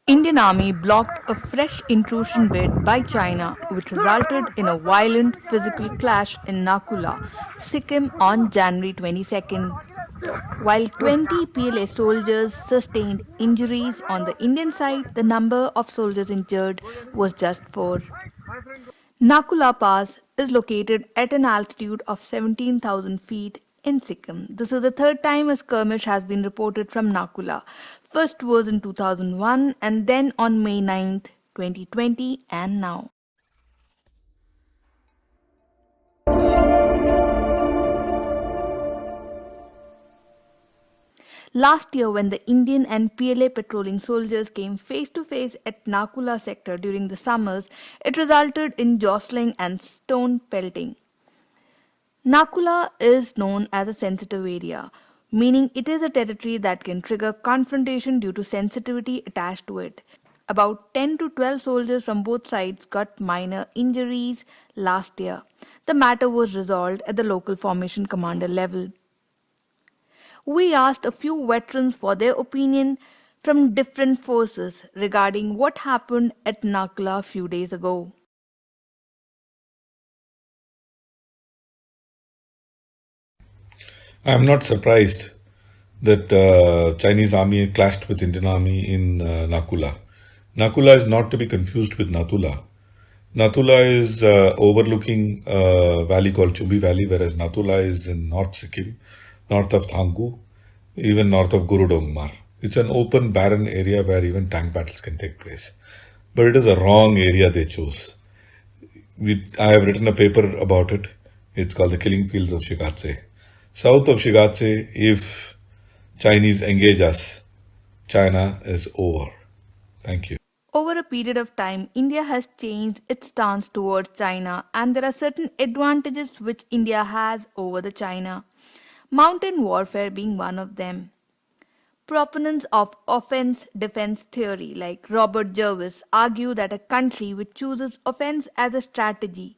Indian Army blocked a fresh intrusion bid by China, which resulted in a violent physical clash in Nakula, Sikkim on January 22nd. While 20 PLA soldiers sustained injuries on the Indian side, the number of soldiers injured was just 4. Nakula Pass is located at an altitude of 17,000 feet in Sikkim. This is the third time a skirmish has been reported from Nakula. First was in 2001 and then on May 9th, 2020 and now. Last year, when the Indian and PLA patrolling soldiers came face to face at Nakula sector during the summers, it resulted in jostling and stone pelting. Nakula is known as a sensitive area, meaning it is a territory that can trigger confrontation due to sensitivity attached to it. About 10 to 12 soldiers from both sides got minor injuries last year. The matter was resolved at the local formation commander level. We asked a few veterans for their opinion from different forces regarding what happened at Nakula a few days ago. I am not surprised that Chinese army clashed with Indian army in Nakula. Nakula is not to be confused with Natula. Natula is overlooking a valley called Chubi Valley, whereas Natula is in North Sikkim, north of Thangu, even north of Gurudongmar. It's an open, barren area where even tank battles can take place. But it is a wrong area they chose. I have written a paper about it. It's called The Killing Fields of Shigatse. South of Shigatse, if Chinese engage us, China is over. Thank you. Over a period of time, India has changed its stance towards China, and there are certain advantages which India has over the China. Mountain warfare being one of them. Proponents of offence-defense theory like Robert Jervis argue that a country which chooses offence as a strategy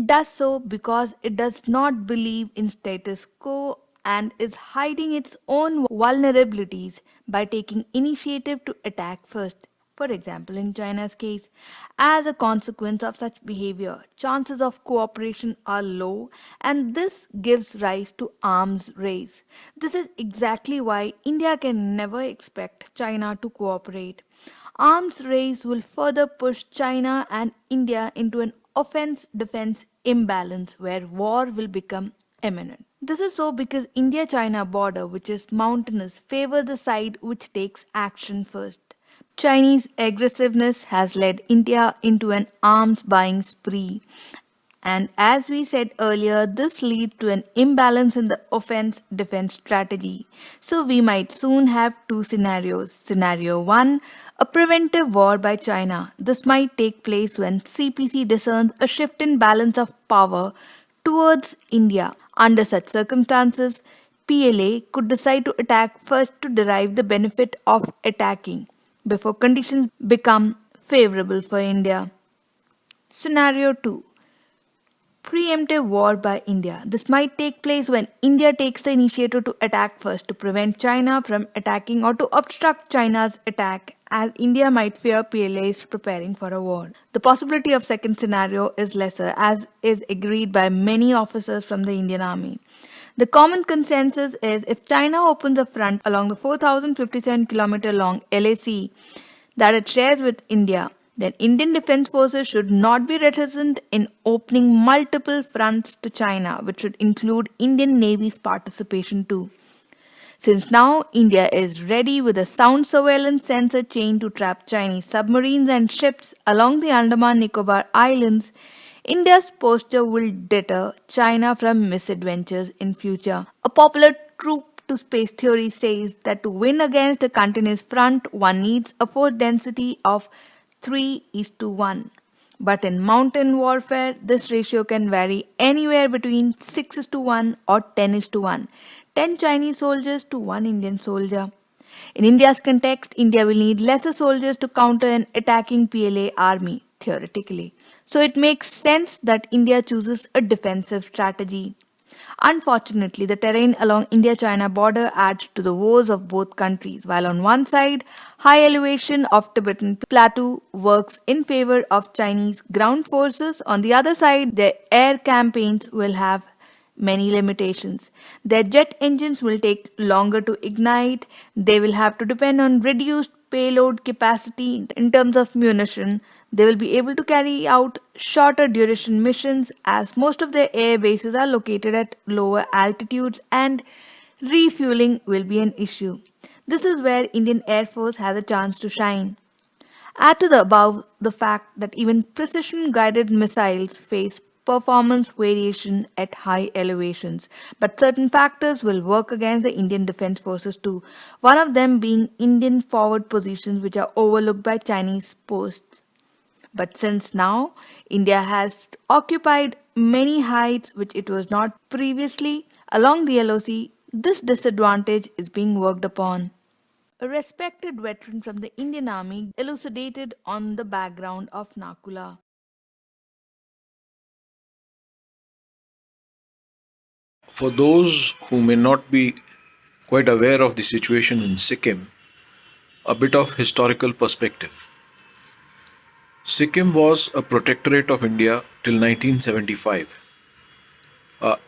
does so because it does not believe in status quo and is hiding its own vulnerabilities by taking initiative to attack first. For example, in China's case, as a consequence of such behavior, chances of cooperation are low, and this gives rise to arms race. This is exactly why India can never expect China to cooperate. Arms race will further push China and India into an offense defense imbalance where war will become imminent. This is so because India China border, which is mountainous, favor the side which takes action first. Chinese aggressiveness has led India into an arms buying spree. And as we said earlier, this leads to an imbalance in the offense defense strategy. So we might soon have two scenarios. Scenario 1, a preventive war by China. This might take place when CPC discerns a shift in balance of power towards India. Under such circumstances, PLA could decide to attack first to derive the benefit of attacking before conditions become favorable for India. Scenario 2, preemptive war by India. This might take place when India takes the initiative to attack first to prevent China from attacking or to obstruct China's attack, as India might fear PLA is preparing for a war. The possibility of second scenario is lesser, as is agreed by many officers from the Indian Army. The common consensus is if China opens a front along the 4,057 km long LAC that it shares with India, then Indian Defence Forces should not be reticent in opening multiple fronts to China, which should include Indian Navy's participation too. Since now India is ready with a sound surveillance sensor chain to trap Chinese submarines and ships along the Andaman Nicobar Islands, India's posture will deter China from misadventures in future. A popular troop to space theory says that to win against a continuous front, one needs a force density of 3:1. But in mountain warfare, this ratio can vary anywhere between 6:1 or 10:1. 10 Chinese soldiers to 1 Indian soldier. In India's context, India will need lesser soldiers to counter an attacking PLA army, theoretically. So it makes sense that India chooses a defensive strategy. Unfortunately, the terrain along India-China border adds to the woes of both countries. While on one side, high elevation of Tibetan plateau works in favor of Chinese ground forces, on the other side, their air campaigns will have many limitations. Their jet engines will take longer to ignite. They will have to depend on reduced payload capacity in terms of munition. They will be able to carry out shorter duration missions as most of their air bases are located at lower altitudes and refueling will be an issue. This is where Indian Air Force has a chance to shine. Add to the above the fact that even precision guided missiles face performance variation at high elevations, but certain factors will work against the Indian Defense Forces too, one of them being Indian forward positions which are overlooked by Chinese posts. But since now India has occupied many heights which it was not previously along the LOC, this disadvantage is being worked upon. A respected veteran from the Indian Army elucidated on the background of Nakula. For those who may not be quite aware of the situation in Sikkim, a bit of historical perspective. Sikkim was a protectorate of India till 1975.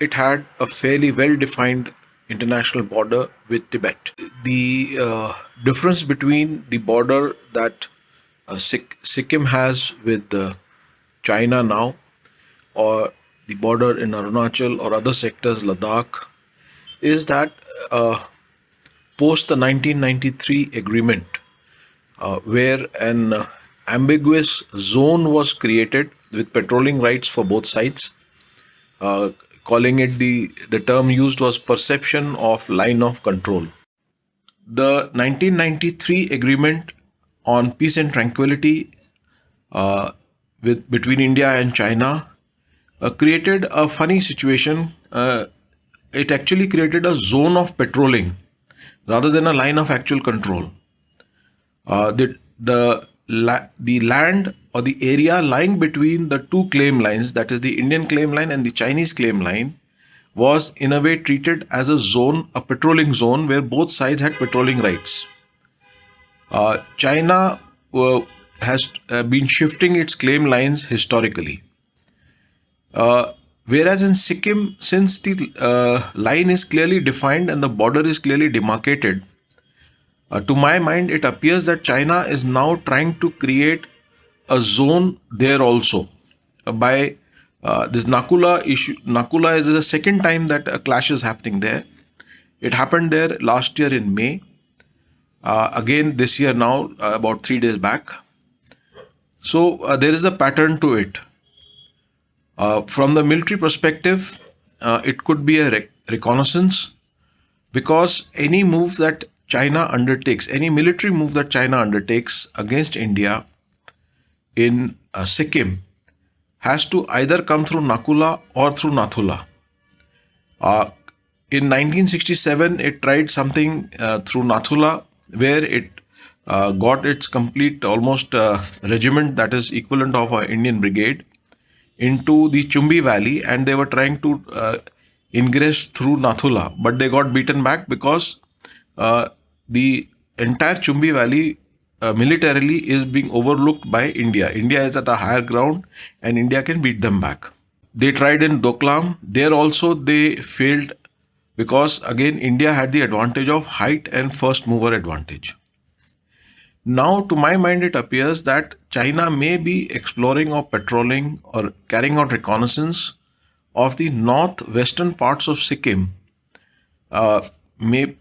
It had a fairly well defined international border with Tibet. The difference between the border that Sikkim has with China now, or the border in Arunachal or other sectors, Ladakh, is that uh, post the 1993 agreement, where an ambiguous zone was created with patrolling rights for both sides, uh, calling it the term used was perception of line of control. The 1993 agreement on peace and tranquility with between India and China created a funny situation. It actually created a zone of patrolling rather than a line of actual control. The land or the area lying between the two claim lines, that is the Indian claim line and the Chinese claim line, was in a way treated as a zone, a patrolling zone where both sides had patrolling rights. China has been shifting its claim lines historically. Whereas in Sikkim, since the line is clearly defined and the border is clearly demarcated, to my mind, it appears that China is now trying to create a zone there also by this Nakula issue. Nakula is the second time that a clash is happening there. It happened there last year in May. Again, this year now, about 3 days back. So there is a pattern to it. From the military perspective, it could be a reconnaissance, because any move that China undertakes, any military move that China undertakes against India in Sikkim, has to either come through Nakula or through Nathula. In 1967, it tried something through Nathula, where it got its complete almost regiment, that is equivalent of an Indian brigade, into the Chumbi Valley, and they were trying to ingress through Nathula, but they got beaten back because the entire Chumbi Valley militarily is being overlooked by India. India is at a higher ground and India can beat them back. They tried in Doklam. There also they failed because again India had the advantage of height and first mover advantage. Now, to my mind, it appears that China may be exploring or patrolling or carrying out reconnaissance of the northwestern parts of Sikkim. The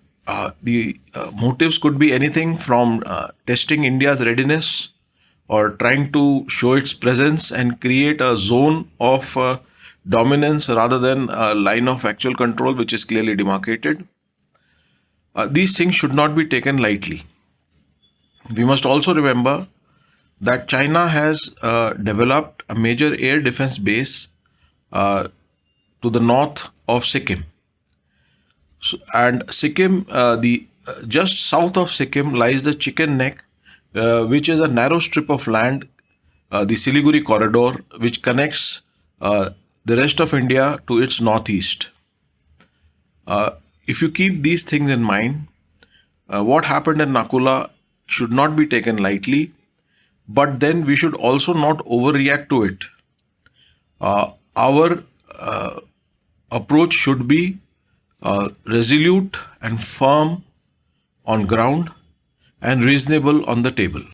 motives could be anything from testing India's readiness or trying to show its presence and create a zone of dominance rather than a line of actual control which is clearly demarcated. These things should not be taken lightly. We must also remember that China has developed a major air defense base to the north of Sikkim. And Sikkim, the just south of Sikkim lies the Chicken Neck, which is a narrow strip of land, the Siliguri corridor, which connects the rest of India to its northeast. If you keep these things in mind, what happened in Nakula should not be taken lightly, but then we should also not overreact to it. Our approach should be resolute and firm on ground and reasonable on the table.